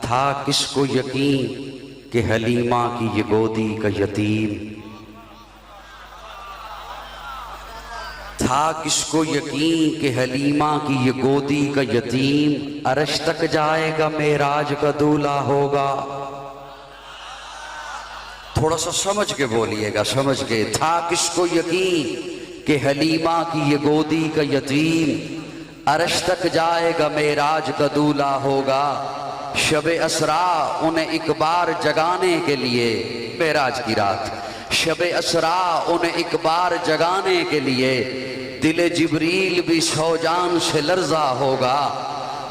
تھا کس کو یقین کہ حلیمہ کی یہ گودی کا یتیم، تھا کس کو یقین کہ حلیمہ کی یہ گودی کا یتیم عرش تک جائے گا معراج کا دولہا ہوگا۔ تھوڑا سا سمجھ کے بولیے گا، سمجھ کے۔ تھا کس کو یقین کہ حلیمہ کی یہ گودی کا یتیم عرش تک جائے گا معراج کا دولہا ہوگا۔ شب اسرا انہیں ایک بار جگانے کے لیے، معراج کی رات، شب اسرا انہیں ایک بار جگانے کے لیے دل جبریل بھی سو جان سے لرزا ہوگا۔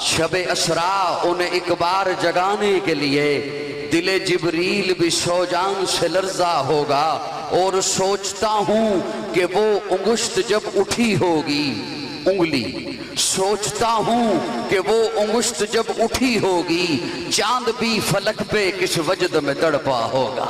شب اسرا انہیں ایک بار جگانے کے لیے دل جبریل بھی سو جان سے لرزا ہوگا۔ اور سوچتا ہوں کہ وہ انگشت جب اٹھی ہوگی، انگلی، سوچتا ہوں کہ وہ انگشت جب اٹھی ہوگی چاند بھی فلک پہ کس وجد میں تڑپا ہوگا،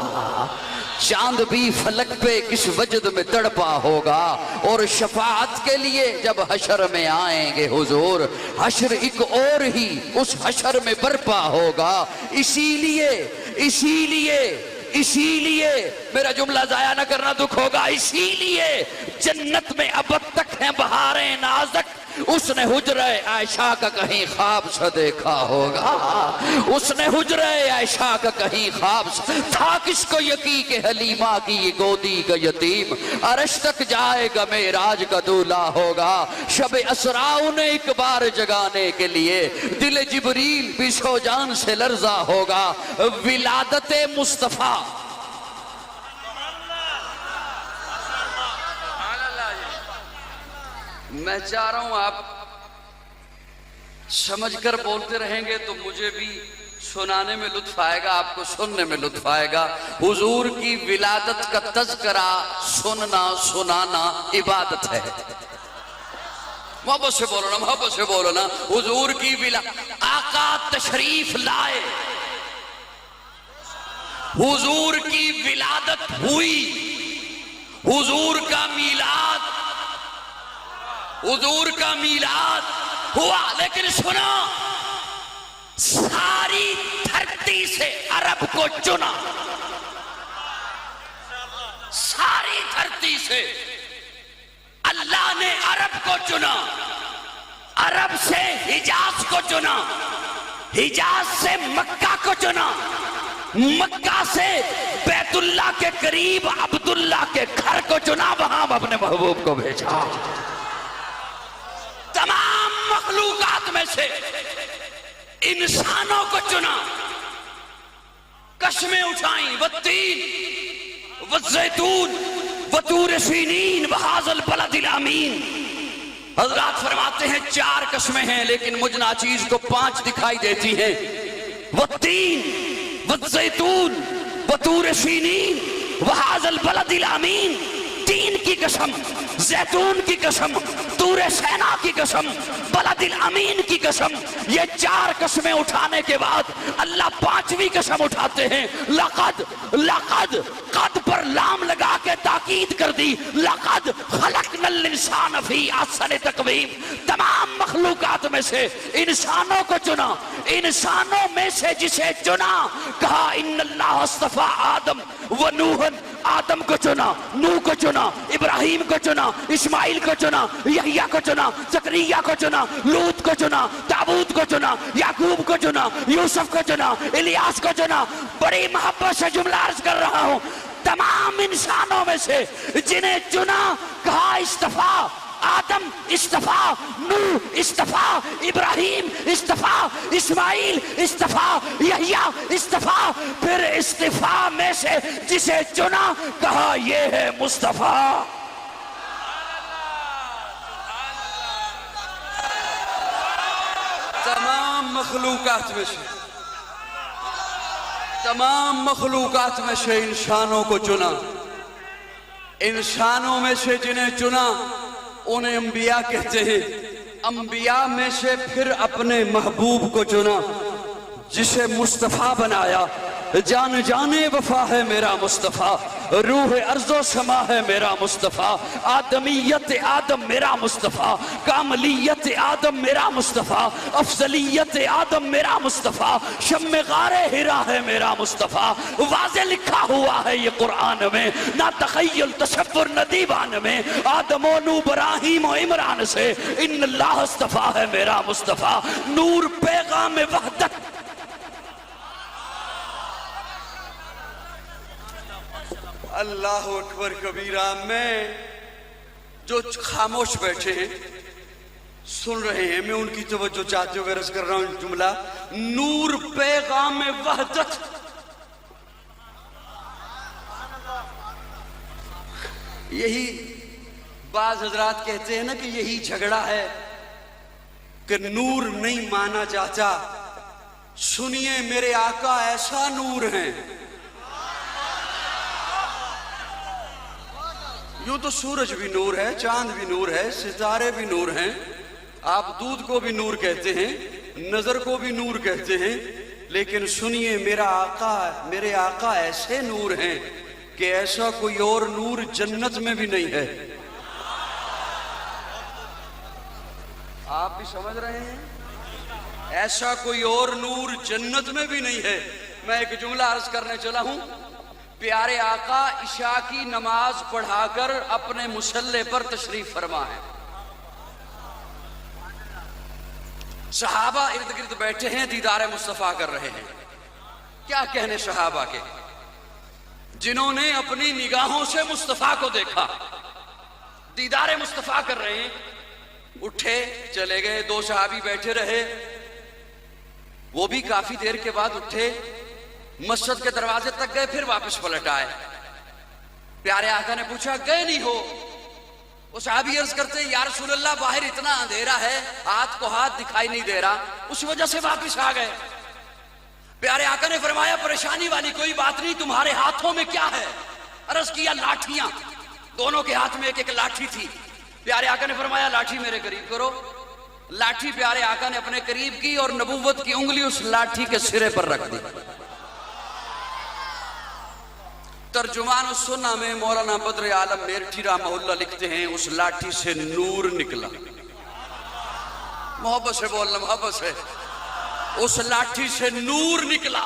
چاند بھی فلک پہ کس وجد میں تڑپا ہوگا۔ اور شفاعت کے لیے جب حشر میں آئیں گے حضور، حشر ایک اور ہی اس حشر میں برپا ہوگا۔ اسی لیے میرا جملہ ضائع نہ کرنا، دکھ ہوگا۔ اسی لیے جنت میں ابد تک ہیں بہاریں نازک، اس نے حجرہ عائشہ کا کہیں خواب سے دیکھا ہوگا، اس نے حجرہ عائشہ کا کہیں خواب سے۔ تھا کس کو یقین کہ حلیمہ کی یہ گودی کا یتیم عرش تک جائے گا معراج کا دولہا ہوگا۔ شب اسرا انہیں ایک بار جگانے کے لیے دل جبریل بھی سو جان سے لرزا ہوگا۔ ولادت مصطفیٰ، میں چاہ رہا ہوں آپ سمجھ کر بولتے رہیں گے تو مجھے بھی سنانے میں لطف آئے گا، آپ کو سننے میں لطف آئے گا۔ حضور کی ولادت کا تذکرہ سننا سنانا عبادت ہے۔ محبت سے بولو نا، محبت سے بولو نا۔ حضور کی ولادت، آقا تشریف لائے، حضور کی ولادت ہوئی، حضور کا میلاد، حضور کا میلاد ہوا، لیکن سنا، ساری دھرتی سے عرب کو چنا، ساری دھرتی سے اللہ نے عرب کو چنا، عرب سے حجاز کو چنا، حجاز سے مکہ کو چنا، مکہ سے بیت اللہ کے قریب عبداللہ کے گھر کو چنا، وہاں اپنے محبوب کو بھیجا۔ تمام مخلوقات میں سے انسانوں کو چنا، قسمیں اٹھائیں، والتین والزیتون وطور سینین وہذا البلد الامین۔ حضرات فرماتے ہیں 4 قسمیں ہیں، لیکن مجھ ناچیز کو 5 دکھائی دیتی ہیں۔ والتین والزیتون وطور سینین وہذا البلد الامین، تین کی قسم، زیتون کی قسم، طور سینا کی قسم، بلد الامین کی قسم۔ یہ 4 قسمیں اٹھانے کے بعد اللہ 5ویں قسم اٹھاتے ہیں۔ لقد قد پر لام لگا کے تاکید کر دی، لقد خلقنا الانسان فی احسن تقویم۔ تمام مخلوقات میں سے انسانوں کو چنا، انسانوں میں سے جسے چنا کہا ان اللہ اصطفیٰ آدم و نوحن، آدم کو چنا، نوح کو چنا، ابراہیم کو چنا، اسماعیل کو چنا، یحییٰ کو چنا، زکریا کو چنا، لوط کو چنا، داؤد کو چنا، یعقوب کو چنا، یوسف کو چنا، الیاس کو چنا۔ بڑی محبت سے جملہ عرض کر رہا ہوں، تمام انسانوں میں سے جنہیں چنا کہا اصطفیٰ آدم، اصطفیٰ نوح، اصطفیٰ ابراہیم، اصطفیٰ اسماعیل، اصطفیٰ یحییٰ، اصطفیٰ، پھر اصطفیٰ میں سے جسے چنا کہا یہ ہے مصطفیٰ۔ تمام مخلوقات میں سے انسانوں کو چنا، انسانوں میں سے جنہیں چنا انہیں انبیاء کہتے ہیں۔ انبیاء میں سے پھر اپنے محبوب کو چنا جسے مصطفیٰ بنایا، جان جانے وفا ہے میرا مصطفیٰ، روح ارض و سما ہے میرا مصطفیٰ، آدمیت آدم میرا مصطفیٰ، کاملیت آدم میرا مصطفیٰ، افضلیت آدم میرا مصطفیٰ، شم غار ہرا ہے میرا مصطفیٰ، واضح لکھا ہوا ہے یہ قرآن میں، نہ تخیل تصور نہ دیوان میں، آدم و نو ابراہیم و عمران سے ان اللہ اصطفیٰ ہے میرا مصطفیٰ، نور پیغام وحدت۔ اللہ اکبر کبیرہ، میں جو خاموش بیٹھے ہیں سن رہے ہیں، میں ان کی توجہ چاہتے ہوئے عرض کر رہا ہوں جملہ نور پیغام وحدت۔ یہی بعض حضرات کہتے ہیں نا کہ یہی جھگڑا ہے کہ نور نہیں مانا جاتا۔ سنیے میرے آقا ایسا نور ہیں، یوں تو سورج بھی نور ہے، چاند بھی نور ہے، ستارے بھی نور ہیں، آپ دودھ کو بھی نور کہتے ہیں، نظر کو بھی نور کہتے ہیں، لیکن سنیے میرے آقا ایسے نور ہیں کہ ایسا کوئی اور نور جنت میں بھی نہیں ہے۔ آپ بھی سمجھ رہے ہیں؟ ایسا کوئی اور نور جنت میں بھی نہیں ہے۔ میں ایک جملہ عرض کرنے چلا ہوں، پیارے آقا عشاء کی نماز پڑھا کر اپنے مصلی پر تشریف فرما ہے، صحابہ ارد گرد بیٹھے ہیں، دیدار مصطفیٰ کر رہے ہیں۔ کیا کہنے صحابہ کے، جنہوں نے اپنی نگاہوں سے مصطفیٰ کو دیکھا، دیدار مصطفیٰ کر رہے ہیں، اٹھے چلے گئے۔ دو صحابی بیٹھے رہے، وہ بھی کافی دیر کے بعد اٹھے، مسجد کے دروازے تک گئے، پھر واپس پلٹ آئے۔ پیارے آقا نے پوچھا گئے نہیں ہو؟ وہ صحابی عرض کرتے ہیں یا رسول اللہ باہر اتنا اندھیرا ہے، ہاتھ کو ہاتھ دکھائی نہیں دے رہا، اس وجہ سے واپس آ گئے۔ پیارے آقا نے فرمایا پریشانی والی کوئی بات نہیں، تمہارے ہاتھوں میں کیا ہے؟ عرض کیا لاٹھیاں، دونوں کے ہاتھ میں ایک ایک لاٹھی تھی۔ پیارے آقا نے فرمایا لاٹھی میرے قریب کرو۔ لاٹھی پیارے آقا نے اپنے قریب کی اور نبوت کی انگلی اس لاٹھی کے سرے پر رکھ دی۔ ترجمان السنہ میں مولانا بدر عالم میرٹھی رحمہ اللہ لکھتے ہیں اس لاٹھی سے نور نکلا۔ محبت سے بولنا، محبت سے، اس لاٹھی سے نور نکلا۔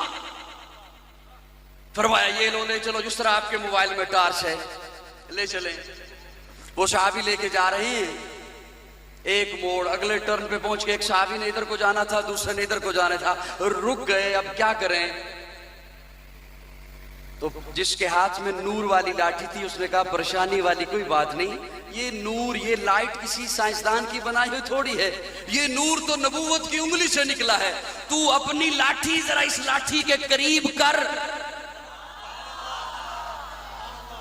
فرمایا یہ لو لے چلو، جس طرح آپ کے موبائل میں ٹارچ ہے لے چلیں۔ وہ صحابی لے کے جا رہے ہیں، ایک موڑ اگلے ٹرن پہ پہنچ کے ایک صحابی نے ادھر کو جانا تھا، دوسرے نے ادھر کو جانا تھا، رک گئے، اب کیا کریں؟ تو جس کے ہاتھ میں نور والی لاٹھی تھی اس نے کہا پریشانی والی کوئی بات نہیں، یہ نور، یہ لائٹ کسی سائنسدان کی بنائی ہوئی تھوڑی ہے، یہ نور تو نبوت کی انگلی سے نکلا ہے، تو اپنی لاٹھی ذرا اس لاٹھی کے قریب کر۔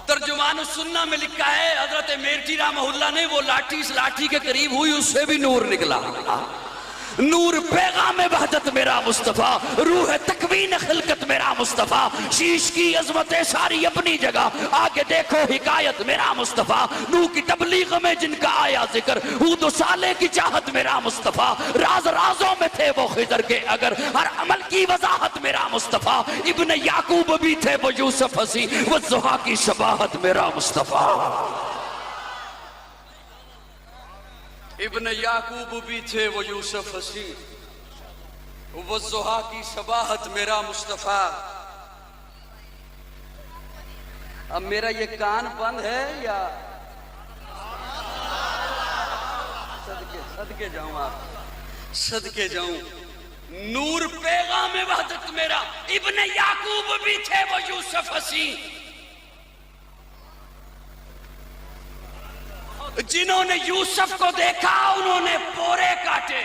ترجمان السنہ میں لکھا ہے حضرت میرٹھی رحمہ اللہ نے وہ لاٹھی اس لاٹھی کے قریب ہوئی، اس سے بھی نور نکلا۔ نور پیغام وحدت میرا مصطفیٰ، روح تکوین خلقت میرا مصطفیٰ، شیش کی عظمت ساری اپنی جگہ، آگے دیکھو حکایت میرا مصطفیٰ، نو کی تبلیغ میں جن کا آیا ذکر، ہود و صالح کی چاہت میرا مصطفیٰ، راز رازوں میں تھے وہ خضر کے اگر، ہر عمل کی وضاحت میرا مصطفیٰ، ابن یعقوب بھی تھے وہ یوسف ہنسی، والضحیٰ کی شباہت میرا مصطفیٰ، ابن یعقوب بھی تھے وہ یوسف ہنسی، والضحیٰ کی شباہت میرا مصطفیٰ۔ اب میرا یہ کان بند ہے یا صدقے جاؤں، آپ صدقے جاؤں، نور پیغام وحدت میرا، ابن یعقوب بھی تھے وہ یوسف ہنسی، جنہوں نے یوسف کو دیکھا انہوں نے پورے کاٹے،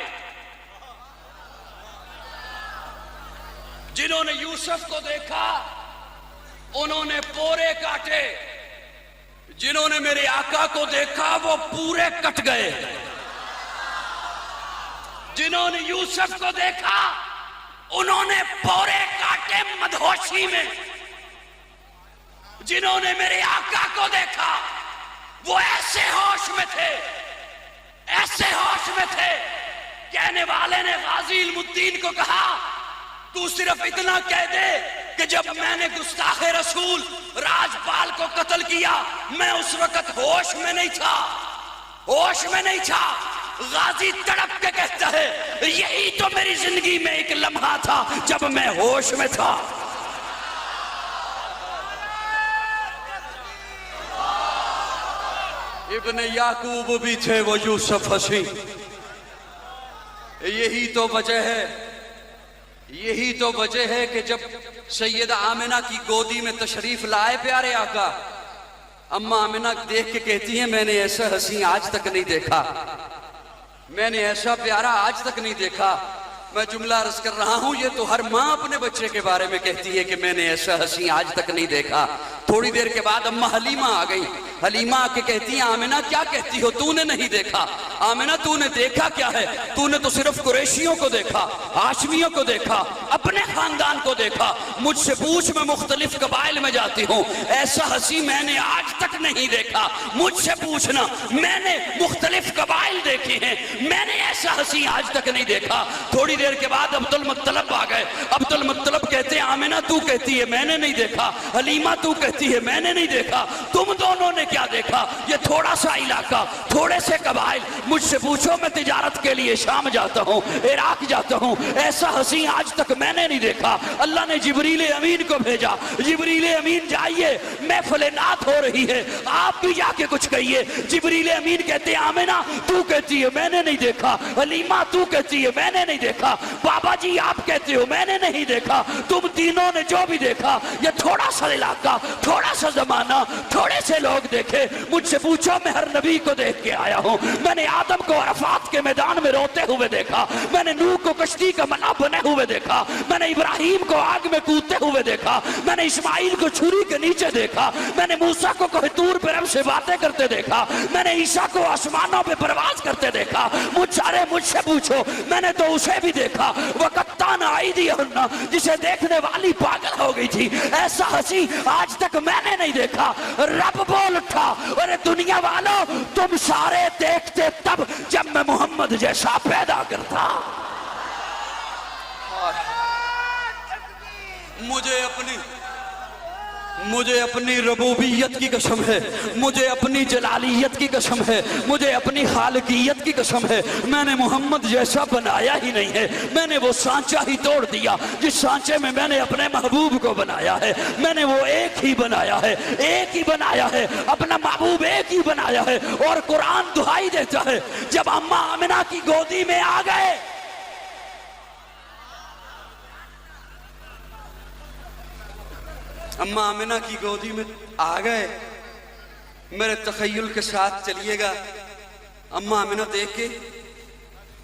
جنہوں نے یوسف کو دیکھا انہوں نے پورے کاٹے، جنہوں نے میرے آقا کو دیکھا وہ پورے کٹ گئے، جنہوں نے یوسف کو دیکھا انہوں نے پورے کاٹے مدہوشی میں، جنہوں نے میرے آقا کو دیکھا وہ ایسے ہوش میں تھے، ایسے ہوش میں تھے، کہنے والے نے غازی علم الدین کو کہا تو صرف اتنا کہہ دے کہ جب میں نے گستاخ رسول راجپال کو قتل کیا میں اس وقت ہوش میں نہیں تھا، ہوش میں نہیں تھا۔ غازی تڑپ کے کہتا ہے یہی تو میری زندگی میں ایک لمحہ تھا جب میں ہوش میں تھا۔ ابن یعقوب بھی تھے وہ یوسف حسین۔ یہی تو وجہ ہے، یہی تو وجہ ہے کہ جب سیدہ آمنہ کی گودی میں تشریف لائے پیارے آقا، اماں آمنہ دیکھ کے کہتی ہیں میں نے ایسا حسین آج تک نہیں دیکھا، میں نے ایسا پیارا آج تک نہیں دیکھا۔ میں جملہ عرض کر رہا ہوں، یہ تو ہر ماں اپنے بچے کے بارے میں کہتی ہے کہ میں نے ایسا حسین آج تک نہیں دیکھا۔ تھوڑی دیر کے بعد اماں حلیمہ آ گئی، حلیمہ آ کے کہتی ہیں آمنہ کیا کہتی ہو، تو نے نہیں دیکھا؟ آمنہ تو نے دیکھا کیا ہے؟ تو نے تو صرف قریشیوں کو دیکھا، ہاشمیوں کو دیکھا، اپنے خاندان کو دیکھا، مجھ سے پوچھ میں مختلف قبائل میں جاتی ہوں، ایسا حسین میں نے آج تک نہیں دیکھا، مجھ سے پوچھنا، میں نے مختلف قبائل دیکھے ہیں، میں نے ایسا حسین آج تک نہیں دیکھا۔ تھوڑی دیر کے بعد عبد المطلب آ گئے، عبد المطلب کہتے ہیں آمنہ تو کہتی ہے میں نے نہیں دیکھا، حلیمہ تو کہتی ہے میں نے نہیں دیکھا، تم دونوں نے کیا دیکھا؟ یہ تھوڑا سا علاقہ، تھوڑے سے قبائل، مجھ سے پوچھو میں تجارت کے لیے شام جاتا ہوں، عراق جاتا ہوں، ایسا حسین آج تک میں نے نہیں دیکھا۔ اللہ نے جبریل امین کو بھیجا، جبریل امین جائیے محفل نعت ہو رہی ہے، آپ بھی جا کے کچھ کہیے۔ جبریل امین کہتے ہیں آمنہ تو کہتی ہے میں نے نہیں دیکھا، حلیمہ تو کہتی ہے میں نے نہیں دیکھا، بابا جی آپ کہتے ہو میں نے نہیں دیکھا، تم تینوں نے جو بھی دیکھا یہ تھوڑا سا علاقہ، تھوڑا سا زمانہ، تھوڑے سے لوگ دیکھے، مجھ سے پوچھو میں ہر نبی کو دیکھ کے آیا ہوں، میں نے آدم کو عرفات کے میدان میں روتے ہوئے دیکھا، میں نے نوح کو کشتی کا منا بنے ہوئے دیکھا، میں نے ابراہیم کو آگ میں کودتے ہوئے دیکھا، میں نے اسماعیل کو چھری کے نیچے دیکھا، میں نے موسیٰ کو کوہ طور پہ رب سے باتیں کرتے دیکھا، میں نے عیسیٰ کو آسمانوں پہ پرواز کرتے دیکھا، مجھ سے پوچھو میں نے تو اسے بھی دیکھا، وَقَتَّانَ أَيْدِيَهُنَّ جسے دیکھنے والی پاگل ہو گئی تھی، ایسا حسین آج تک میں نے نہیں دیکھا۔ رب بول اٹھا اور دنیا والوں تم سارے دیکھتے تب جب میں محمد جیسا پیدا کرتا۔ مجھے اپنی ربوبیت کی قسم ہے، مجھے اپنی جلالیت کی قسم ہے، مجھے اپنی خالقیت کی قسم ہے، میں نے محمد جیسا بنایا ہی نہیں ہے، میں نے وہ سانچہ ہی توڑ دیا جس سانچے میں میں نے اپنے محبوب کو بنایا ہے، میں نے وہ ایک ہی بنایا ہے، ایک ہی بنایا ہے، اپنا محبوب ایک ہی بنایا ہے۔ اور قرآن دہائی دیتا ہے جب اماں آمنہ کی گودی میں آ گئے، اماں آمنہ کی گودی میں آ گئے، میرے تخیل کے ساتھ چلیے گا، اماں آمنہ دیکھ کے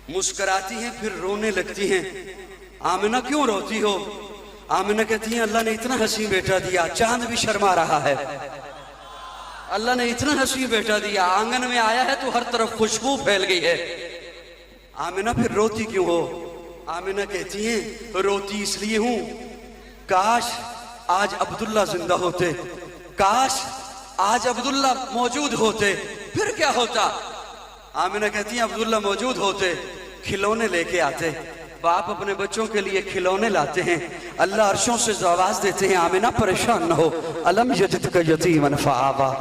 مسکراتی ہیں پھر رونے لگتی ہیں۔ آمنہ کیوں روتی ہو؟ آمنہ کہتی ہیں اللہ نے اتنا حسین بیٹا دیا، چاند بھی شرما رہا ہے، اللہ نے اتنا حسین بیٹا دیا، آنگن میں آیا ہے تو ہر طرف خوشبو پھیل گئی ہے۔ آمنہ پھر روتی کیوں ہو؟ آمنہ کہتی ہیں روتی اس لیے ہوں کاش آج عبداللہ زندہ ہوتے، کاش آج عبداللہ موجود ہوتے، پھر کیا ہوتا؟ آمنہ کہتی ہیں عبداللہ موجود ہوتے کھلونے لے کے آتے، باپ اپنے بچوں کے لیے کھلونے لاتے ہیں، اللہ عرشوں سے آواز دیتے ہیں آمنہ پریشان نہ ہو، الم یجدک یتیما فآویٰ،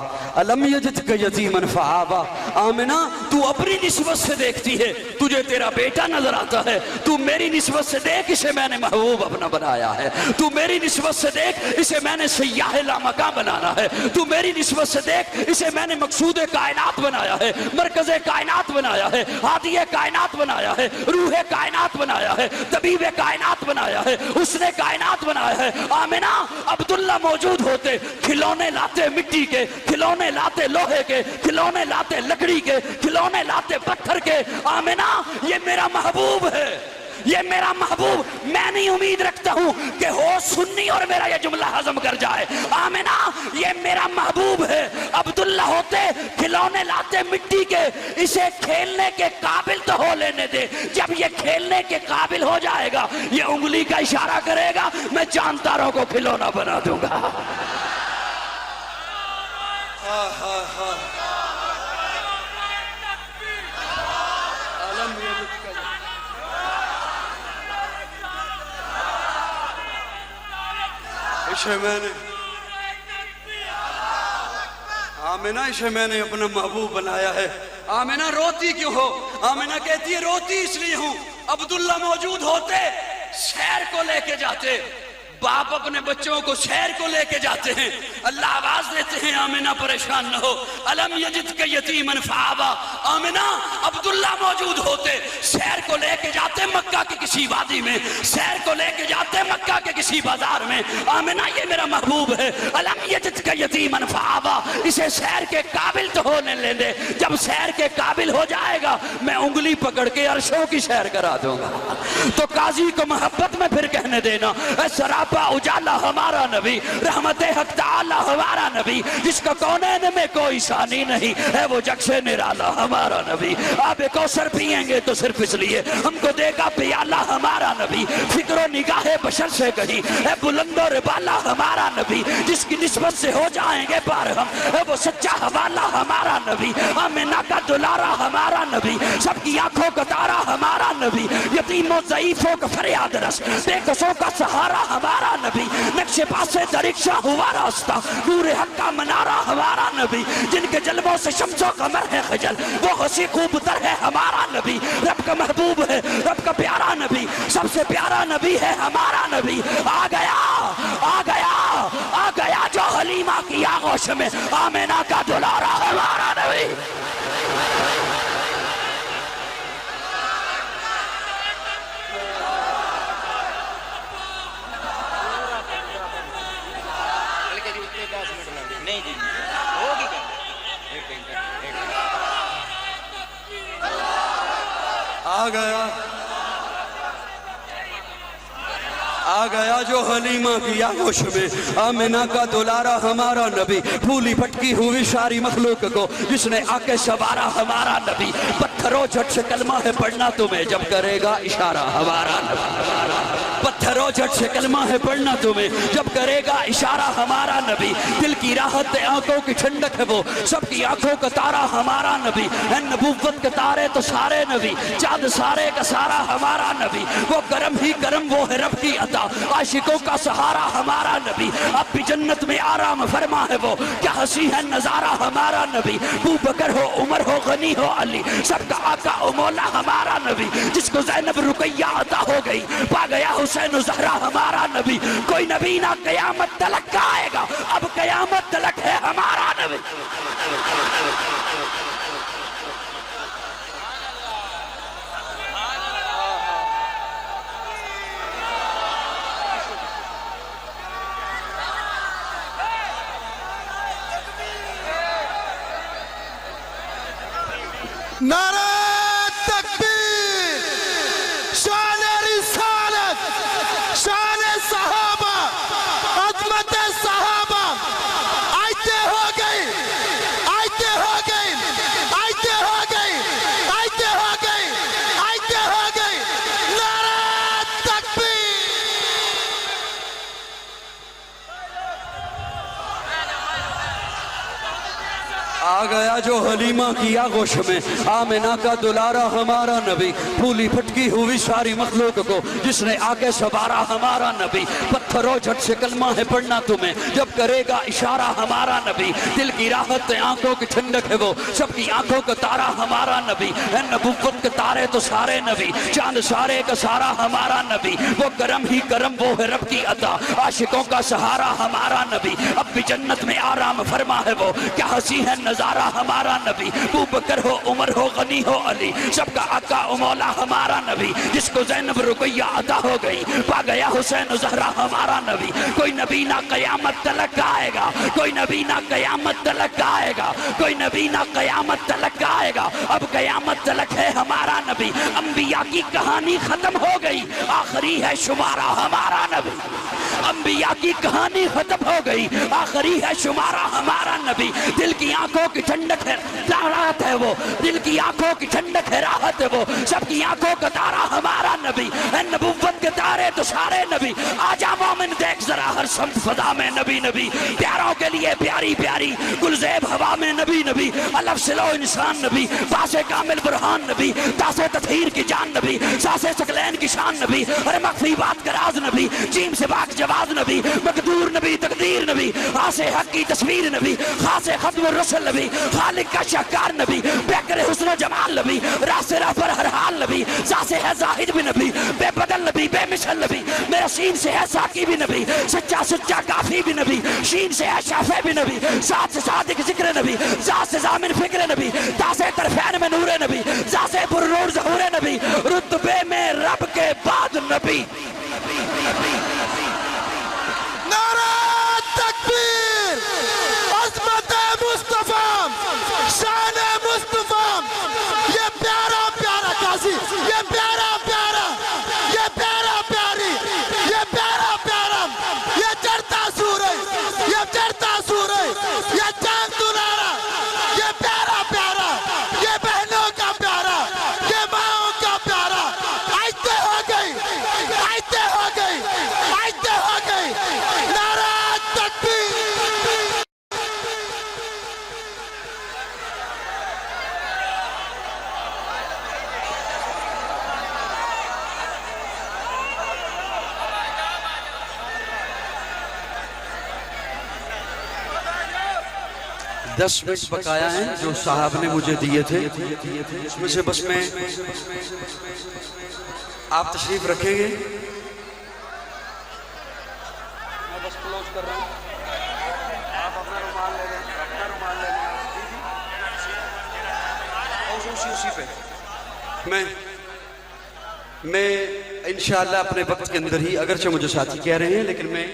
الم یجدک یتیما فآویٰ۔ آمنہ تو اپنی نسبت سے دیکھتی ہے، تجھے تیرا بیٹا نظر آتا ہے، تو میری نسبت سے دیکھ اسے میں نے محبوب اپنا بنایا ہے، تو میری نسبت سے دیکھ اسے میں نے سیاح لامکاں بنانا ہے، تو میری نسبت سے دیکھ اسے میں نے مقصود کائنات بنایا ہے، مرکز کائنات بنایا ہے، ہادی کائنات بنایا ہے، روح کائنات بنایا ہے، طبیب کائنات بنایا ہے، اس نے کائنات بنایا ہے۔ آمنہ عبداللہ موجود ہوتے کھلونے لاتے مٹی کے، کھلونے لاتے لوہے کے، کھلونے لاتے لکڑی کے، کھلونے لاتے پتھر کے۔ آمنہ یہ میرا محبوب ہے، یہ میرا محبوب، میں نہیں امید رکھتا ہوں کہ ہو سنی اور میرا یہ جملہ ہضم کر جائے۔ آمنہ یہ میرا محبوب ہے، عبداللہ ہوتے کھلونے لاتے مٹی کے، اسے کھیلنے کے قابل تو ہو لینے دے، جب یہ کھیلنے کے قابل ہو جائے گا یہ انگلی کا اشارہ کرے گا میں چاند تاروں کو کھلونا بنا دوں گا۔ اسے میں نے آمنہ اسے میں نے اپنا محبوب بنایا ہے. آمنہ روتی کیوں ہو؟ آمنہ کہتی ہے روتی اس لیے ہوں عبداللہ موجود ہوتے سیر کو لے کے جاتے. باپ اپنے بچوں کو سیر کو لے کے جاتے ہیں. اللہ آواز دیتے ہیں آمنہ پریشان نہ ہو. الم یجدک یتیما فآویٰ. آمنہ عبداللہ موجود ہوتے سیر کو لے کے جاتے مکہ کے کسی وادی میں, سیر کو لے کے جاتے مکہ کے کسی بازار میں. آمنہ یہ میرا محبوب ہے. الم یجدک یتیما فآویٰ. اسے سیر کے قابل تو ہونے لے دے. جب سیر کے قابل ہو جائے گا میں انگلی پکڑ کے عرشوں کی سیر کرا دوں گا. تو قاضی کو محبت میں پھر کہنے دینا اے سراپا اجالا ہمارا نبی, رحمت حق تعالی ہمارا نبی, جس کا کونین میں کوئی ثانی نہیں ہے, وہ جگ سے نرالا ہمارا نبی. آب کوثر پیئیں گے تو صرف اس لیے ہم کو دے گا پیالہ ہمارا نبی. فکر و نگاہ بشر سے کہیں ہے بلند و بالا ہمارا نبی, جس کی نسبت سے ہو جائیں گے پار ہم ہے وہ سچا حوالہ ہمارا نبی. آمنہ کا دلارا ہمارا نبی, سب کی آنکھوں کا تارا ہمارا نبی, یتیم و ضعیفوں کا فریاد رس, بے کسوں کا سہارا ہمارا نبی. نقش پاسے درکشہ ہوا راستہ, نور حق کا منارہ ہمارا نبی, جن کے جلووں سے شمس و قمر ہے خجل, وہ ہنسی خوب تر ہے ہمارا نبی. رب کا محبوب ہے, رب کا پیارا نبی, سب سے پیارا نبی ہے ہمارا نبی. آ گیا آ گیا آ گیا جو حلیمہ کی آغوش میں, آمنہ کا دلارا ہمارا نبی. آ گیا جو حلیمہ کی آغوش میں, آمنہ کا دلارا ہمارا نبی. پھولی پھٹکی ہوئی ساری مخلوق کو جس نے آ کے سوارا ہمارا نبی. پتھروں جھٹ سے کلمہ ہے پڑھنا تمہیں جب کرے گا اشارہ ہمارا نبی. پتھروں جھٹ سے کلمہ ہے پڑھنا تمہیں جب کرے گا اشارہ ہمارا نبی. دل کی راحت آنکھوں کی ٹھنڈک ہے وہ, سب کی آنکھوں کا تارا ہمارا نبی. ہے نبوت کے تارے تو سارے نبی, چاند سارے کا سارا ہمارا نبی. وہ کرم ہی کرم وہ ہے رب کی عطا, عاشقوں کا سہارا ہمارا نبی. اب بھی جنت میں آرام فرما ہے وہ, کیا ہنسی ہے نظارہ ہمارا نبی. ابو بکر ہو عمر ہو غنی ہو علی, سب کا آقا و مولا ہمارا نبی. جس کو زینب رقیہ عطا ہو گئی پا گیا حسین و زہرا ہمارا نبی. کوئی نبی نہ قیامت تلک کا آئے گا, اب قیامت تلک ہے ہمارا نبی. نعرہ تکبیر, شان رسالت, شان صحابہ, عظمت صحابہ. آیتیں ہو گئی, آیتیں ہو گئی, آیتیں ہو گئی, آیتیں ہو گئی, آیتیں ہو گئی. نعرہ تکبیر. آ گیا جو حلیمہ کی آغوش میں, آمنہ کا دلارا ہمارا نبی. پھولی پھٹکی ہوئی ساری مخلوق کو جس نے آگے سوارا ہمارا نبی. پتھروں جھٹ سے کلمہ ہے پڑھنا تمہیں جب کرے گا اشارہ ہمارا نبی. دل کی راحت آنکھوں کی ٹھنڈک ہے وہ, سب کی آنکھوں کا تارا ہمارا نبی. ہے نبوت کے تارے تو سارے نبی, چاند سارے کا سارا ہمارا نبی. وہ کرم ہی کرم وہ ہے رب کی عطا, عاشقوں کا سہارا ہمارا نبی. اب بھی جنت میں آرام فرما ہے وہ, کیا ہنسی ہے نظارہ ہمارا نبی. ابو بکر ہو عمر ہو غنی ہو علی, سب کا آقا و مولا ہمارا نبی. جس کو زینب رقیہ عطا ہو گئی پا گیا حسین و زہرا ہمارا نبی. کوئی نبی نہ قیامت تلک آئے گا, کوئی نبی نہ قیامت تلک آئے گا, کوئی نبی نہ قیامت تلک آئے گا. اب قیامت تلک ہے ہمارا نبی. انبیاء کی کہانی ختم ہو گئی, آخری ہے شمارہ ہمارا نبی. انبیاء کی کہانی ختم ہو گئی, آخری ہے شمارہ ہمارا نبی. دل کی آنکھوں کی ٹھنڈک ہے راحت ہے وہ, دل کی آنکھوں کی ٹھنڈک ہے راحت ہے وہ, سب کی آنکھوں کا تارا ہمارا نبی. ہے نبوت کے تارے تو سارے نبی. آجا مومن دیکھ ذرا ہر سمت فضا میں نبی نبی، پیاروں کے لیے پیاری پیاری گلزیب ہوا میں نبی نبی، الف سلو انسان نبی، باس کامل برہان نبی، تاس تطہیر کی جان نبی، ساس سکلین کی شان نبی، اور مخفی بات کا راز نبی، جیم سے باق جواز نبی، مقدور نبی، تقدیر نبی، آس حق کی تصویر نبی، خاص ختم الرسل نبی، خالق کا شاکار نبی، بہتر حسن و جمال نبی، راس راہ پر ہر حال نبی، ذات سے ہے زاہد بھی نبی، بے بدل نبی، بے مثل نبی، میرا سین سے ہے ساقی بھی نبی، سچا سچا کافی بھی نبی، شین سے ہے شافع بھی نبی، ذات سے صادق ذکر نبی، ذات سے ضامن فکر نبی، تاس طرفین میں نور نبی، ذات سے پر نور ظہور نبی، رتبے میں رب کے بعد نبی۔ نعرہ تکبیر، عظمت مصطفیٰ، شان مصطفیٰ، یہ پیارا پیارا قاضی، یہ پیارا پیارا، یہ پیارا پیاری، یہ پیارا پیارا، یہ چڑھتا سورج، یہ چڑھتا سورج، یہ چاند دلارا، یہ پیارا پیارا، یہ بہنوں کا پیارا، یہ ماؤں کا پیارا، آہستہ ہو گئی، آہستہ ہو گئی، آہستہ ہو گئی، نعرہ تکبیر۔ دس منٹ بقایا ہیں جو صاحب نے مجھے دیے تھے، اس میں سے بس میں آپ تشریف رکھیں گے؟ میں بس کلوز کر رہا ہوں، آپ اپنا رومال لے لیں، اپنا رومال لے لیں، اسی پہ میں انشاءاللہ اپنے وقت کے اندر ہی، اگرچہ مجھے ساتھی کہہ رہے ہیں لیکن میں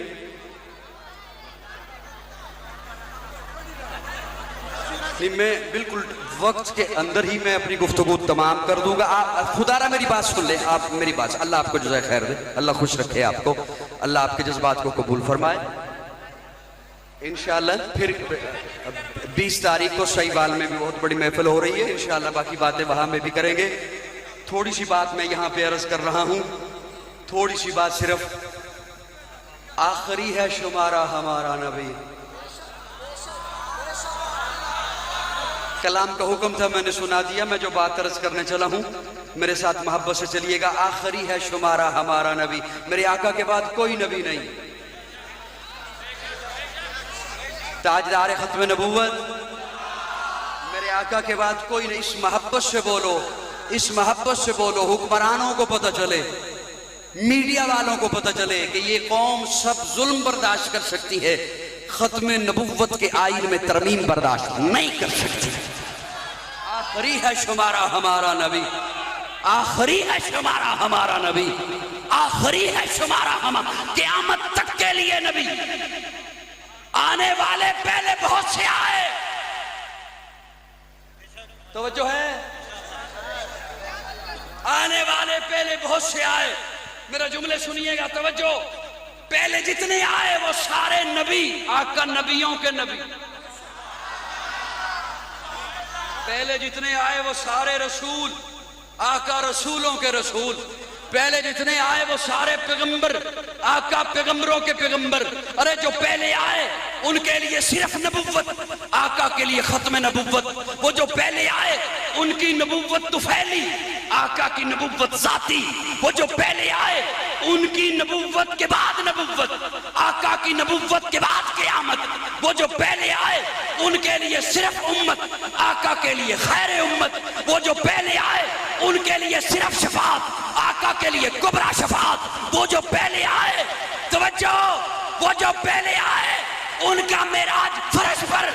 بالکل وقت کے اندر ہی میں اپنی گفتگو تمام کر دوں گا۔ آپ خدا را میری بات سن لیں، آپ میری بات، اللہ آپ کو جزائے خیر دے، اللہ خوش رکھے آپ کو، اللہ آپ کے جذبات کو قبول فرمائے۔ انشاءاللہ پھر 20 تاریخ کو سہیوال میں بھی بہت بڑی محفل ہو رہی ہے، انشاءاللہ باقی باتیں وہاں میں بھی کریں گے۔ تھوڑی سی بات میں یہاں پہ عرض کر رہا ہوں، تھوڑی سی بات صرف، آخری ہے شمارہ ہمارا نبی۔ کلام کا حکم تھا، میں نے سنا دیا، میں جو بات عرض کرنے چلا ہوں میرے ساتھ محبت سے چلیے گا۔ آخری ہے شمارہ ہمارا نبی، میرے آقا کے بعد کوئی نبی نہیں، تاجدار ختم نبوت، میرے آقا کے بعد کوئی نہیں۔ اس محبت سے بولو، اس محبت سے بولو، حکمرانوں کو پتہ چلے، میڈیا والوں کو پتہ چلے کہ یہ قوم سب ظلم برداشت کر سکتی ہے، ختم نبوت کے آئین میں ترمیم برداشت نہیں کر سکتی۔ آخری ہے شمارہ ہمارا نبی، آخری ہے شمارہ ہمارا نبی، آخری ہے شمارہ ہمارا، قیامت تک کے لیے نبی۔ آنے والے پہلے بہت سے آئے، توجہ ہے، آنے والے پہلے بہت سے آئے، میرا جملے سنیے گا، توجہ، پہلے جتنے آئے وہ سارے نبی، آقا نبیوں کے نبی، پہلے جتنے آئے وہ سارے رسول، آقا رسولوں کے رسول، پہلے جتنے آئے وہ سارے پیغمبر، آقا پیغمبروں کے پیغمبر۔ ارے جو پہلے آئے ان کے لیے صرف نبوت، آقا کے لیے ختم نبوت۔ وہ جو پہلے آئے ان کی نبوت طفیلی، آقا کی نبوت ذاتی۔ وہ جو پہلے آئے ان کی نبوت کے بعد نبوت، آقا کی نبوت کے بعد قیامت۔ وہ جو پہلے آئے ان کے لیے صرف امت، آقا کے لیے خیر امت۔ وہ جو پہلے آئے ان کے لیے صرف شفاعت، آقا کے لیے کبرا شفاعت۔ وہ جو پہلے آئے، توجہ، وہ جو پہلے آئے ان کا معراج فرش پر،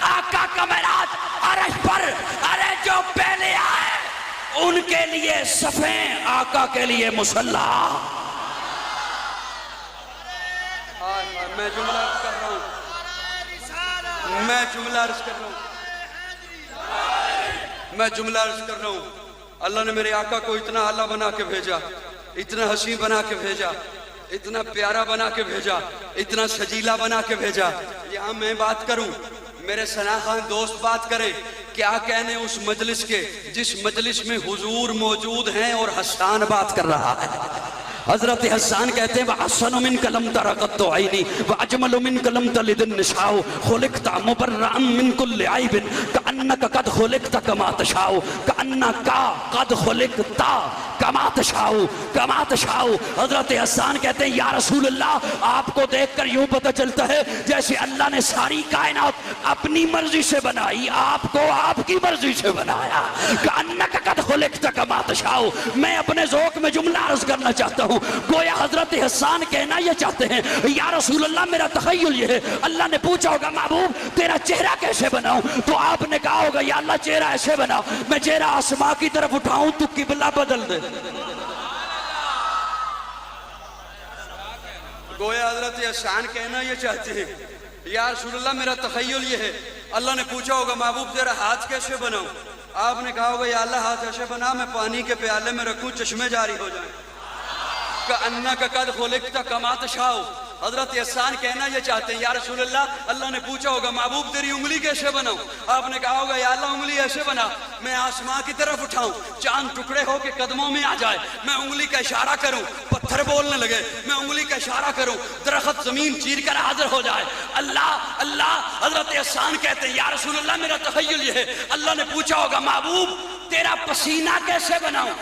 آقا کا معراج عرش پر۔ ارے جو پہلے آئے ان کے لیے صفیں، آقا کے لیے مصلی۔ میں جملہ عرض کر رہا ہوں، میں جملہ عرض کر رہا ہوں، میں جملہ عرض کر رہا ہوں۔ اللہ نے میرے آقا کو اتنا اعلیٰ بنا کے بھیجا، اتنا حسین بنا کے بھیجا، اتنا پیارا بنا کے بھیجا، اتنا سجیلا بنا کے بھیجا۔ یہاں میں بات کروں، میرے ثنا خان دوست بات کریں، کیا کہنے اس مجلس کے جس مجلس میں حضور موجود ہیں اور حسان بات کر رہا ہے۔ حضرت حسان کہتے ہیں وَأَحْسَنُ مِنْكَ لَمْ تَرَ قَطُّ عَيْنِي وَأَجْمَلُ مِنْكَ لَمْ تَلِدِ النِّسَاءُ خُلِقْتَ مُبَرَّأً مِنْ كُلِّ عَيْبٍ كَأَنَّكَ قَدْ خُلِقْتَ كَمَا تَشَاءُ كَأَنَّكَ قَدْ خُلِقْتَ كَمَا تَشَاءُ كَمَا تَشَاءُ۔ حضرت حسان کہتے ہیں یا رسول اللہ آپ کو دیکھ کر یوں پتہ چلتا ہے جیسے اللہ نے ساری کائنات اپنی مرضی سے بنائی، آپ کو آپ کی مرضی سے بنایا۔ كَأَنَّكَ قَدْ خُلِقْتَ كَمَا تَشَاءُ۔ میں اپنے ذوق میں جملہ عرض کرنا چاہتا ہوں، گویا حضرت حسان کہنا یہ چاہتے ہیں یا رسول اللہ میرا تخیل یہ ہے، اللہ نے پوچھا ہوگا محبوب تیرا چہرہ کیسے بناؤں، تو آپ نے کہا ہوگا یا اللہ چہرہ ایسے بنا، میں چہرہ آسمان کی طرف اٹھاؤں تو قبلہ بدل دے۔ گویا حضرت حسان کہنا یہ چاہتے ہیں یا رسول اللہ میرا تخیل یہ ہے، اللہ نے پوچھا ہوگا محبوب تیرا ہاتھ کیسے بناؤں، آپ نے کہا ہوگا یا اللہ ہاتھ ایسے بنا میں پانی کے پیالے میں رکھوں چشمے جاری ہو جائیں۔ کَأَنَّكَ قَدْ خُلِقْتَ كَمَا تَشَاءُ۔ حضرت حسان کہنا یہ چاہتے ہیں یا رسول اللہ نے پوچھا ہوگا محبوب تیری انگلی کیسے بناؤں، آپ نے کہا ہوگا یا اللہ انگلی ایسے بنا میں آسمان کی طرف اٹھاؤں چاند ٹکڑے ہو کے قدموں میں آ جائے، میں انگلی کا اشارہ کروں پتھر بولنے لگے، میں انگلی کا اشارہ کروں درخت زمین چیر کر حاضر ہو جائے۔ اللہ حضرت حسان کہتے ہیں یا رسول اللہ میرا تخیل یہ ہے، اللہ نے پوچھا ہوگا محبوب تیرا پسینہ کیسے بناؤں،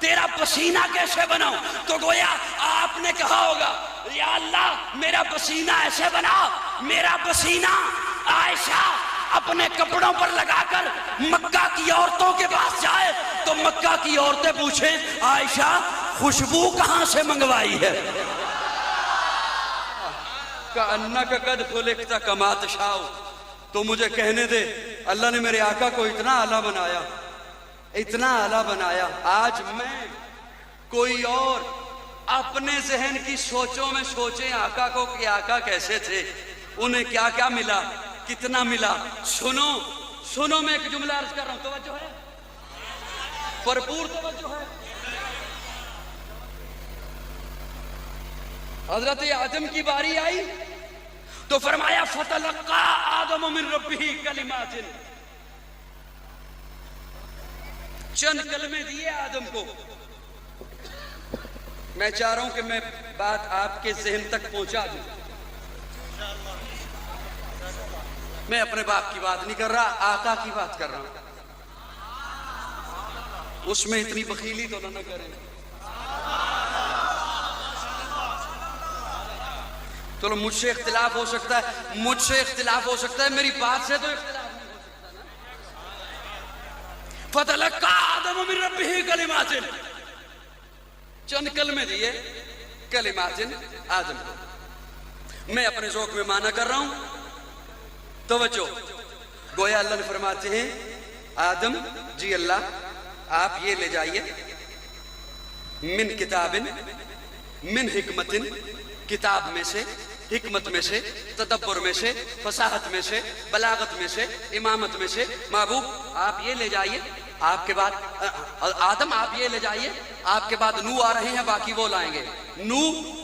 تیرا پسینہ کیسے بناؤں، تو گویا آپ نے کہا ہوگا یا اللہ میرا پسینہ ایسے بنا، میرا پسینہ عائشہ اپنے کپڑوں پر لگا کر مکہ کی عورتوں کے پاس جائے تو مکہ کی عورتیں پوچھیں عائشہ خوشبو کہاں سے منگوائی ہے۔ کَأَنَّكَ قَدْ خُلِقْتَ كَمَا تَشَاءُ۔ تو مجھے کہنے دے اللہ نے میرے آقا کو اتنا اعلیٰ بنایا، اتنا اعلیٰ بنایا، آج میں کوئی اور اپنے ذہن کی سوچوں میں سوچیں آقا کو کہ آقا کیسے تھے، انہیں کیا کیا ملا، کتنا ملا۔ سنو میں ایک جملہ عرض کر رہا ہوں، توجہ ہے، بھرپور توجہ ہے۔ حضرت آدم کی باری آئی تو فرمایا فَتَلَقَّى آدَمُ مِن رَبِّهِ كَلِمَاتٍ، چند کلمے دیے آدم کو۔ میں چاہ رہا ہوں کہ میں بات آپ کے ذہن تک پہنچا دوں، میں اپنے باپ کی بات نہیں کر رہا، آقا کی بات کر رہا ہوں، اس میں اتنی بخیلی تو نہ کریں۔ چلو مجھ سے اختلاف ہو سکتا ہے، مجھ سے اختلاف ہو سکتا ہے، میری بات سے تو اختلاف نہیں ہو سکتا نا۔ فَتَلَقَّى آدَمُ مِن رَبِّهِ كَلِمَاتٍ، چند کلمے دیے کلمات آدم کو۔ میں اپنے ذوق میں معنی کر رہا ہوں، توجہ۔ گویا اللہ نے فرماتے ہیں آدم جی اللہ آپ یہ لے جائیے من کتاب من حکمت، کتاب میں سے، حکمت میں سے، تدبر میں سے، فصاحت میں سے، بلاغت میں سے، امامت میں سے، محبوب آپ یہ لے جائیے، آپ کے بعد آدم آپ یہ لے جائیے، آپ کے بعد نو آ رہے ہیں باقی وہ لائیں گے، نو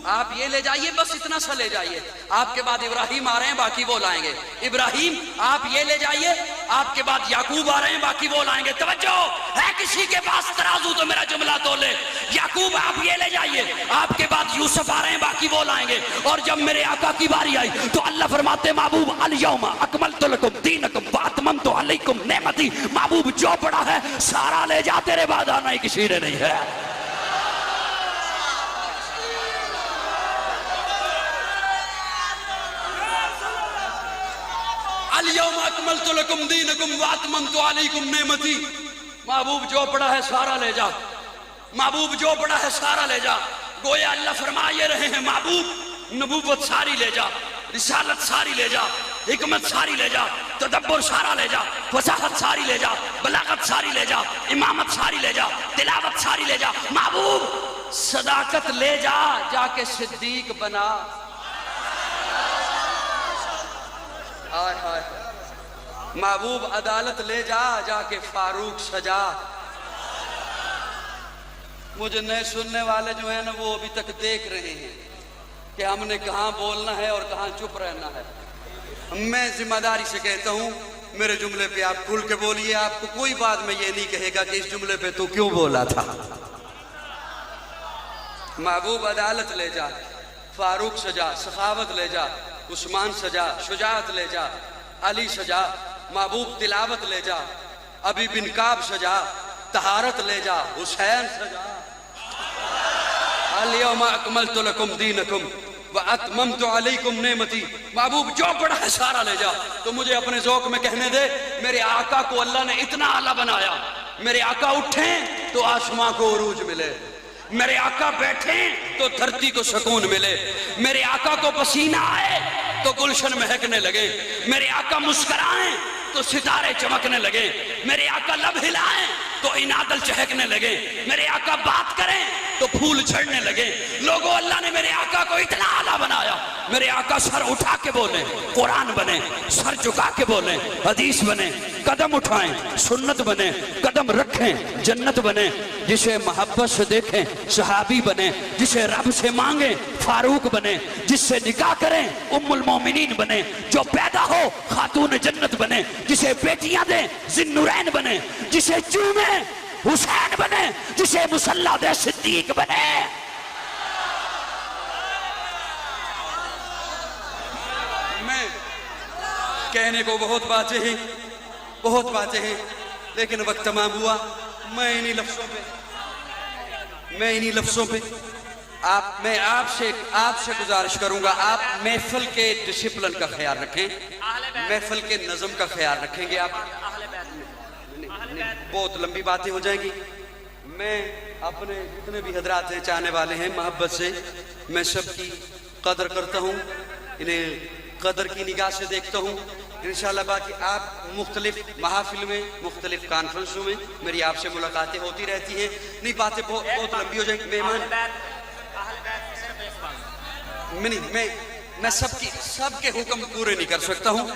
آپ یہ لے جائیے بس اتنا سا لے جائیے، آپ کے بعد ابراہیم آ رہے ہیں باقی وہ لائیں گے، ابراہیم آپ یہ لے جائیے، آپ کے بعد یعقوب آ رہے ہیں باقی وہ لائیں گے۔ توجہ ہے کسی کے پاس ترازو تو میرا جملہ تولے، یعقوب آپ یہ لے جائیے، آپ کے بعد یوسف آ رہے ہیں باقی وہ لائیں گے۔ اور جب میرے آقا کی باری آئی تو اللہ فرماتے محبوب الیوم اکملت لکم دینکم واتممت علیکم نعمتی، محبوب جو پڑا ہے سارا لے جا، تیرے بعد آنا ہی کسی نے نہیں ہے۔ الیوم اکملت لکم دینکم واتممت علیکم نعمتی، محبوب جو پڑا ہے سارا لے جا، محبوب جو پڑا ہے سارا لے جا۔ گویا اللہ فرما یہ رہے ہیں محبوب نبوت ساری لے جا، رسالت ساری لے جا، حکمت ساری لے جا، تدبر سارا لے جا، فصاحت ساری لے جا، بلاغت ساری لے جا، امامت ساری لے جا، تلاوت ساری لے جا، محبوب صداقت لے جا، جا کے صدیق بنا۔ آئے آئے محبوب عدالت لے جا، جا کے فاروق سجا۔ مجھے نئے سننے والے جو ہیں نا وہ ابھی تک دیکھ رہے ہیں کہ ہم نے کہاں بولنا ہے اور کہاں چپ رہنا ہے۔ میں ذمہ داری سے کہتا ہوں میرے جملے پہ آپ کھل کے بولیے، آپ کو کوئی بات میں یہ نہیں کہے گا کہ اس جملے پہ تو کیوں بولا تھا۔ محبوب عدالت لے جا، فاروق سجا، سخاوت لے جا، عثمان سجا، شجاعت لے جا، علی سجا، محبوب تلاوت لے جا، ابی بن کعب سجا، طہارت لے جا، حسین سجا، الیوم اکملت لکم دینکم واتممت علیکم نعمتی، محبوب جو پڑا ہے سارا لے جا۔ تو مجھے اپنے ذوق میں کہنے دے، میرے آقا کو اللہ نے اتنا اعلیٰ بنایا، میرے آقا اٹھیں تو آسماں کو عروج ملے، میرے آقا بیٹھیں تو دھرتی کو سکون ملے، میرے آقا کو پسینہ آئے تو گلشن مہکنے لگے، میرے آقا مسکرائیں تو ستارے چمکنے لگے، میرے آقا لب ہلائیں تو انادل چہکنے لگے، میرے آقا بات کریں تو پھول جھڑنے لگے۔ لوگوں، اللہ نے میرے آقا کو اتنا اعلیٰ بنایا، میرے آقا سر اٹھا کے بولیں قرآن بنے، سر جھکا کے بولیں حدیث بنے، قدم اٹھائیں سنت بنے، قدم رکھیں جنت بنے، جسے محبت سے دیکھیں صحابی بنے، جسے رب سے مانگیں فاروق بنے، جس سے نکاح کریں ام المومنین بنے، جو پیدا ہو خاتون جنت بنے، جسے بیٹیاں دیں ذی نورین بنے، جسے چومیں حسین بنے، جسے مصلی دے صدیق بنے۔ میں کہنے کو بہت باتیں ہیں لیکن وقت تمام ہوا۔ میں انہی لفظوں پہ میں آپ سے گزارش کروں گا، آپ محفل کے ڈسپلن کا خیال رکھیں، محفل کے نظم کا خیال رکھیں گے۔ آپ بہت لمبی باتیں ہو جائیں گی۔ میں اپنے جتنے بھی حضرات ہیں چاہنے والے ہیں محبت سے، میں سب کی قدر کرتا ہوں، انہیں قدر کی نگاہ سے دیکھتا ہوں۔ انشاءاللہ باقی آپ مختلف محافل میں، مختلف کانفرنسوں میں میری آپ سے ملاقاتیں ہوتی رہتی ہیں۔ نہیں باتیں بہت لمبی ہو جائیں گی۔ میں سب کے حکم پورے نہیں کر سکتا ہوں،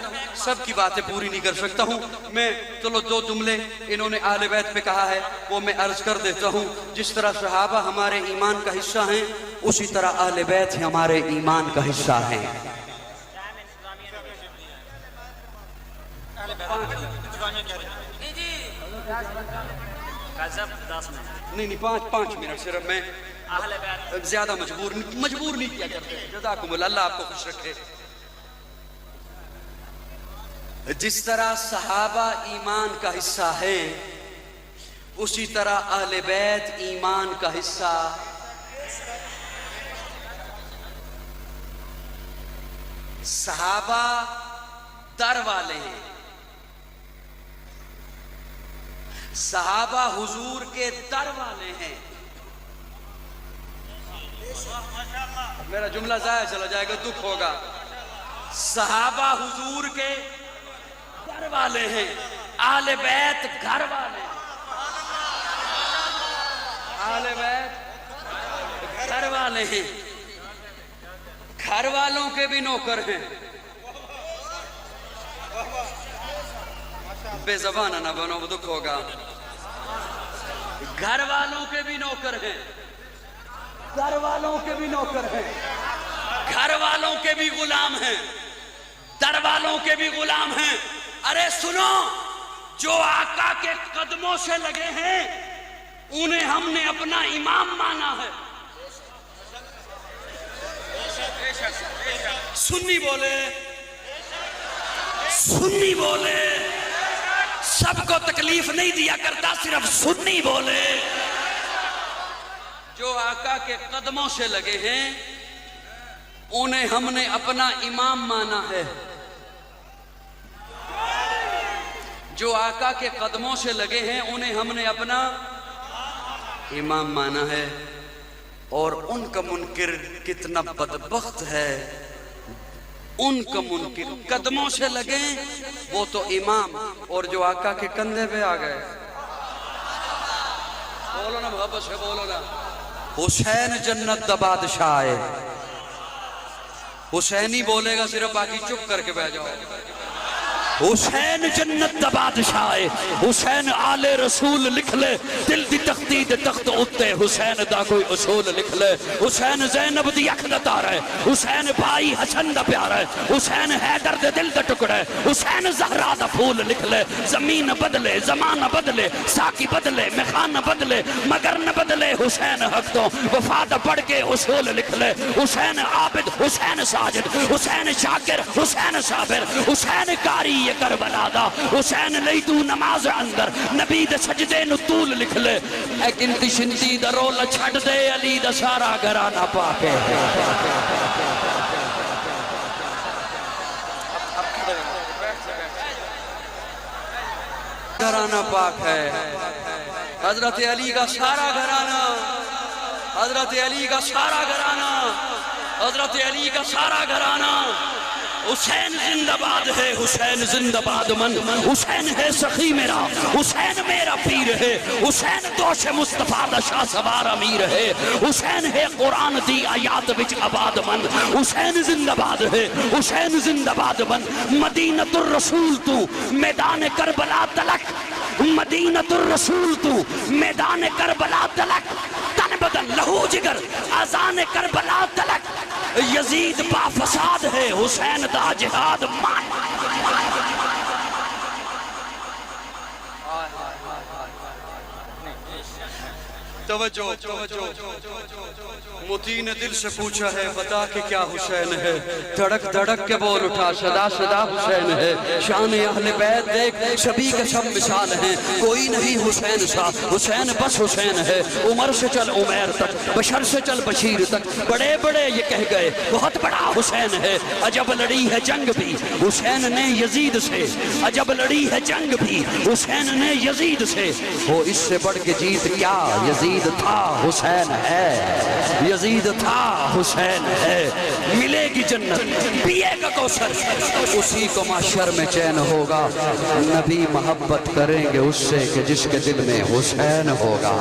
سب کی باتیں پوری نہیں کر سکتا ہوں۔ میں چلو دو جملے انہوں نے اہل بیت پہ کہا ہے وہ میں عرض کر دیتا ہوں۔ جس طرح صحابہ ہمارے ایمان کا حصہ ہیں، اسی طرح اہل بیت ہمارے ایمان کا حصہ ہیں۔ نہیں 5 منٹ صرف، میں زیادہ مجبور نہیں کیا کرتے۔ جزاکم اللہ، اللہ آپ کو خوش رکھے۔ جس طرح صحابہ ایمان کا حصہ ہے، اسی طرح اہل بیت ایمان کا حصہ۔ صحابہ در والے ہیں، صحابہ حضور کے در والے ہیں۔ میرا جملہ ضائع چلا جائے گا، دکھ ہوگا۔ صحابہ حضور کے در والے ہیں، اہل بیت گھر والے ہیں، اہل بیت گھر والے ہیں، گھر والوں کے بھی نوکر ہیں۔ بے زبانہ نہ بنو، دکھ ہوگا۔ گھر والوں کے بھی نوکر ہیں، گھر والوں کے بھی نوکر ہیں، گھر والوں کے بھی غلام ہیں، در والوں کے بھی غلام ہیں۔ ارے سنو، جو آقا کے قدموں سے لگے ہیں انہیں ہم نے اپنا امام مانا ہے۔ سنی بولے، سنی بولے، سب کو تکلیف نہیں دیا کرتا، صرف سنی بولے۔ جو آقا کے قدموں سے لگے ہیں انہیں ہم نے اپنا امام مانا ہے۔ جو آقا کے قدموں سے لگے ہیں انہیں ہم نے اپنا امام مانا ہے۔ اور ان کا منکر کتنا بدبخت ہے، ان کا منکر قدموں سے لگے وہ تو امام، اور جو آقا کے کندھے پہ آ گئے۔ بولو نا محبت سے، بولو نا۔ حسین جنت دا بادشاہ ہے، حسینی بولے گا صرف، باقی چپ کر کے بیٹھ جاؤ۔ حسین جنت دا بادشاہ ہے، حسین آل رسول لکھ لے، دل دی تختی دے تخت اتے حسین دا کوئی اصول لکھ لے، حسین زینب دی اکھ دا تارا ہے، حسین بھائی حسن دا پیارا ہے، حسین حیدر دے دل دا ٹکڑا ہے، حسین زہرا دا پھول لکھ لے، زمین بدلے زمانہ بدلے ساکی بدلے میخان بدلے مگر نہ بدلے حسین حق تو وفا دا پڑھ کے اصول لکھ لے، حسین عابد حسین ساجد حسین شاکر حسین صابر حسین کاری یہ کربلا دا، حسین لئی تو نماز اندر نبی دے سجدے نو طول لکھ لے، اے گنتی شنتی دا رول چھڑ دے علی دا سارا گھرانہ پاکے گھرانہ پاک ہے، حضرت علی کا سارا گھرانہ، حضرت علی کا سارا گھرانہ، حضرت علی کا سارا گھرانہ۔ حسین زندہ باد ہے، حسین زندہ باد من، حسین ہے سخی میرا، حسین میرا پیر ہے، حسین دوش مصطفیٰ دا شاہ سوار امیر ہے، حسین ہے قرآن دی آیات وچ آباد من، حسین زندہ باد ہے، حسین زندہ باد من۔ مدینۃ الرسول تو میدان کربلا تلک، مدینۃ الرسول تو میدان کربلا تلک، تن بدن لہو جگر اذان کربلا تلک، یزید با فساد ہے، حسین دا جہاد مان۔ توجہ موتی نے دل سے پوچھا ہے بتا کہ کیا حسین ہے، دھڑک دھڑک کے بول اٹھا صدا صدا حسین ہے، شان اہل بیت دیکھ سبھی کے سب مثال ہیں، کوئی نہیں حسین سا، حسین بس حسین ہے، عمر سے چل عمیر تک بشر سے چل بشیر تک، بڑے بڑے یہ کہہ گئے بہت بڑا حسین ہے، عجب لڑی ہے جنگ بھی حسین نے یزید سے، عجب لڑی ہے جنگ بھی حسین نے یزید سے، وہ اس سے بڑھ کے جیت کیا، یزید تھا حسین ہے، یزید تھا حسین ہے، ملے گی جنت پیے گا کوثر، اسی کو محشر میں چین ہوگا، نبی محبت کریں گے اس سے کہ جس کے دل میں حسین ہوگا۔